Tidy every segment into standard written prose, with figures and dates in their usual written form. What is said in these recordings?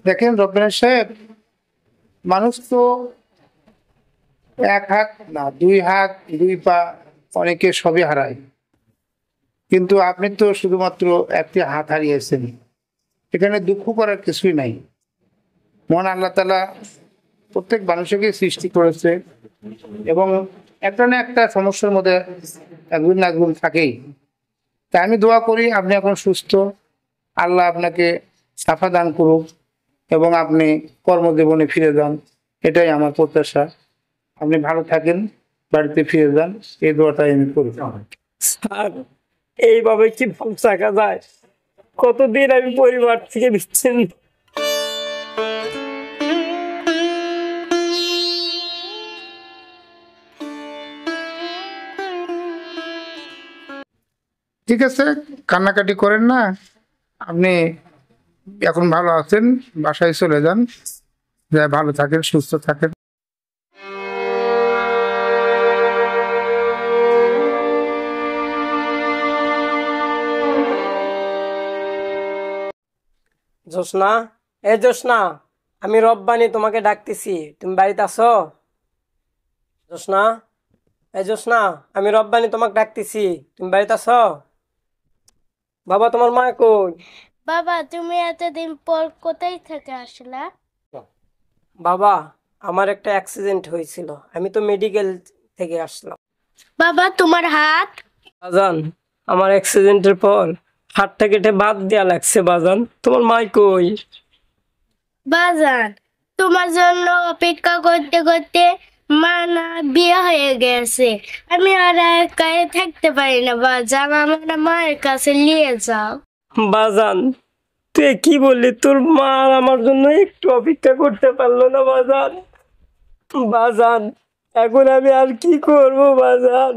দেখেন রব্বানী সাহেব, মানুষ তো এক হাত না, দুই হাত, দুই পা, অনেকে সবই হারায়, কিন্তু আপনি তো শুধুমাত্র একটি হাত হারিয়েছেন। এখানে দুঃখ করার কিছুই নাই। মহান আল্লাহ তাআলা প্রত্যেক মানুষকে সৃষ্টি করেছে এবং একটা না একটা সমস্যার মধ্যে একদিন না একদিন থাকেই। তাই আমি দোয়া করি আপনি এখন সুস্থ, আল্লাহ আপনাকে সাফা দান করুক এবং আপনি কর্মজীবনে ফিরে যান, এটাই আমার প্রত্যাশা। আপনি ভালো থাকেন, বাড়িতে ফিরে যান, এই দোয়াটাই আমি করি। স্যার, এইভাবে কি ভালো থাকা যায়? কতদিন আমি পরিবার থেকে বিচ্ছিন্ন। ঠিক আছে, কান্নাকাটি করেন না। আপনি এখন ভালো আছেন, বাসায় চলে যান, যা ভালো থাকেন, সুস্থ থাকেন। জোসনা, এ জোসনা, আমি রব্বানি তোমাকে ডাকতেছি, তুমি বাড়িতে আছো? জোসনা, এ জোসনা, আমি রব্বানি তোমাকে ডাকতেছি, তুমি বাড়িতে আছো? বাবা, তোমার মা কই? বাবা, তুমি এতদিন পর কোথায় থেকে আসলা? বাবা, আমার একটা অ্যাক্সিডেন্ট হয়েছিল, আমি তো মেডিকেল থেকে আসলাম। বাবা, তোমার হাত? বাজান, আমার অ্যাক্সিডেন্টের পর হাতটা কেটে বাদ দেয়া লাগছে। বাজান, তোমার মা কই? বাজান, তোমার জন্য অপেক্ষা করতে করতে মা না বিয়ে হয়ে গেছে। আমি আর একাই থাকতে পারি না বাজান, আমার মায়ের কাছে নিয়ে যাও। বাজান, তুই কি বললি? তোর মা আমার জন্য একটু অপেক্ষা করতে পারলো না বাজান? বাজান, এখন আমি আর কি করব বাজান?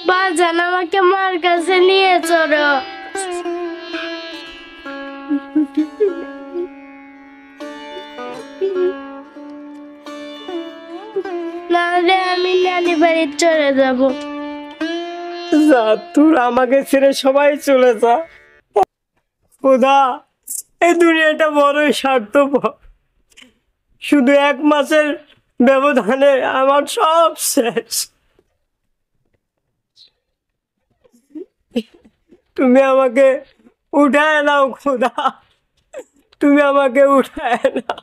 বাজান, আমাকে মার কাছে নিয়ে চলো। নাহলে আমি নানি বাড়ি চলে যাব। যা, তোর আমাকে ছেড়ে সবাই চলে যা। খোদা, এই দুনিয়াটা বড়ই স্বার্থপর। শুধু 1 মাসের ব্যবধানে আমার সব শেষ। তুমি আমাকে উঠায় নাও খোদা, তুমি আমাকে উঠায় নাও।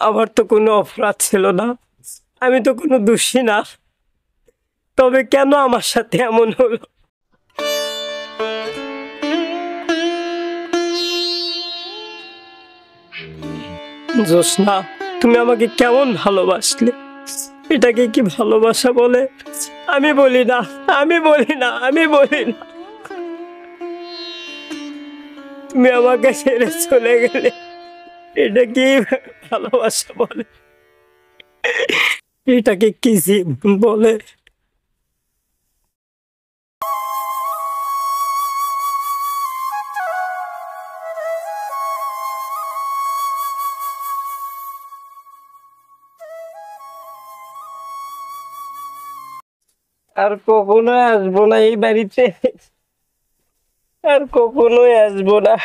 আমার তো কোনো অপরাধ ছিল না, আমি তো কোনো দোষী না, তবে কেন আমার সাথে এমন হলো? জোসনা, তুমি আমাকে কেমন ভালোবাসলে? এটাকে কি ভালোবাসা বলে? আমি বলি না, আমি বলি না, আমি বলি না। তুমি আমাকে ছেড়ে চলে গেলে, এটা কি ভালোবাসা বলে? এটাকে কি জীবন বলে? আর কখনো আসবো না এই বাড়িতে, আর কখনোই আসবো না।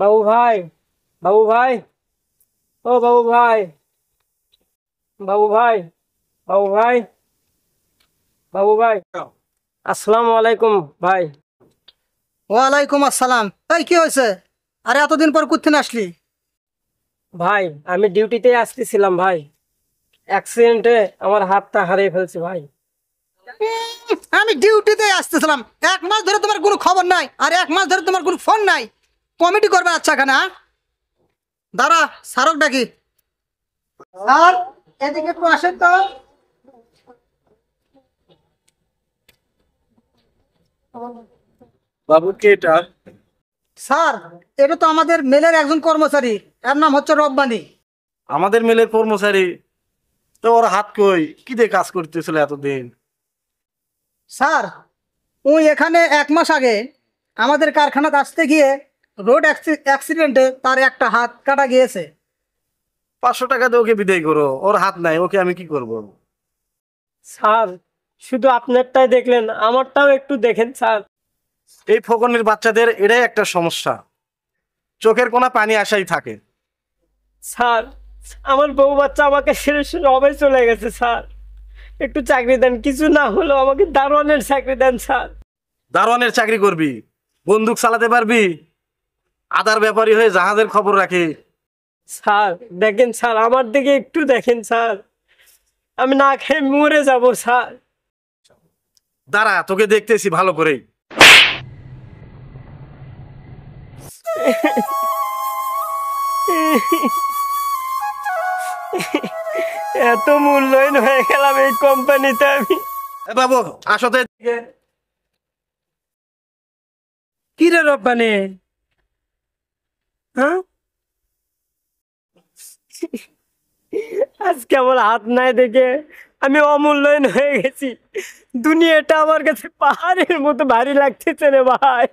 বাবু ভাই, বাবু ভাই, ও বাবু ভাই, বাবু ভাই, বাবু ভাই, বাবু ভাই, আসসালামু আলাইকুম ভাই। ওয়ালাইকুম আসসালাম। এই কি হয়েছে? আরে এতদিন পর কোত্থেকে আসলি? ভাই, আমি ডিউটিতে আসতেছিলাম ভাই, অ্যাক্সিডেন্টে আমার হাতটা হারিয়ে ফেলছি ভাই। আমি ডিউটিতে আসতেছিলাম, 1 মাস ধরে তোমার কোনো খবর নাই, আর 1 মাস ধরে তোমার কোনো ফোন নাই। কমিটি করবে আচ্ছা কেন? দাঁড়া, স্যারক ডাকি। স্যার, এদিকে একটু আসেন তো। বাবু কে এটা? স্যার, এটা তো আমাদের মেলের একজন কর্মচারী, এর নাম হচ্ছে রব্বানি। আমাদের মেলের কর্মচারী? তো ওর হাত কই? কি দিয়ে কাজ করতেছিল এতদিন? স্যার, ওই এখানে 1 মাস আগে আমাদের কারখানাতে আসতে গিয়ে রোড অ্যাক্সিডেন্টে তার একটা হাত কাটা গিয়েছে। 500 টাকা দিয়ে ওকে বিদায় করো, ওর হাত নাই, ওকে আমি কি করব? স্যার শুধু আপনারটাই দেখলেন, আমারটাও একটু দেখেন স্যার। এই ফকনের বাচ্চাদের এটাই একটা সমস্যা, চোখের কোনা পানি আসাই থাকে। স্যার আমার বউ বাচ্চা আমাকে ছেড়ে সবাই চলে গেছে স্যার, একটু চাকরি দেন, কিছু না হলেও আমাকে দারোয়ানের চাকরি দেন স্যার। দারোয়ানের চাকরি করবি? বন্দুক চালাতে পারবি? আদার ব্যাপারী হয়ে জাহাজের খবর রাখি। স্যার দেখেন স্যার, আমার দিকে একটু দেখেন স্যার, আমি না খেয়ে মরে যাব স্যার। দাঁড়া, তোকে দেখতেছি ভালো করেই। এত মূল্যায়ন হয়ে গেলাম এই কোম্পানিতে আমি। এ বাবু আসো তো এদিকে। কি রে রব্বানি, হ্যাঁ আজকে আমার হাত নাই দেখে আমি অমূল্যায়ন হয়ে গেছি। দুনিয়াটা আমার কাছে পাহাড়ের মতো ভারী লাগতেছে রে ভাই।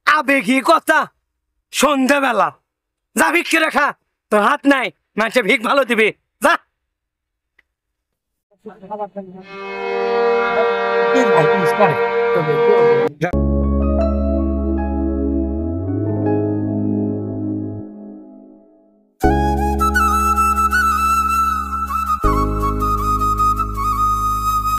আবেগী কথা, সন্ধ্যাবেলা যা ভিক্ষে রাখা, তোর হাত নাই, মানুষে ভিক ভালো দিবি, যা।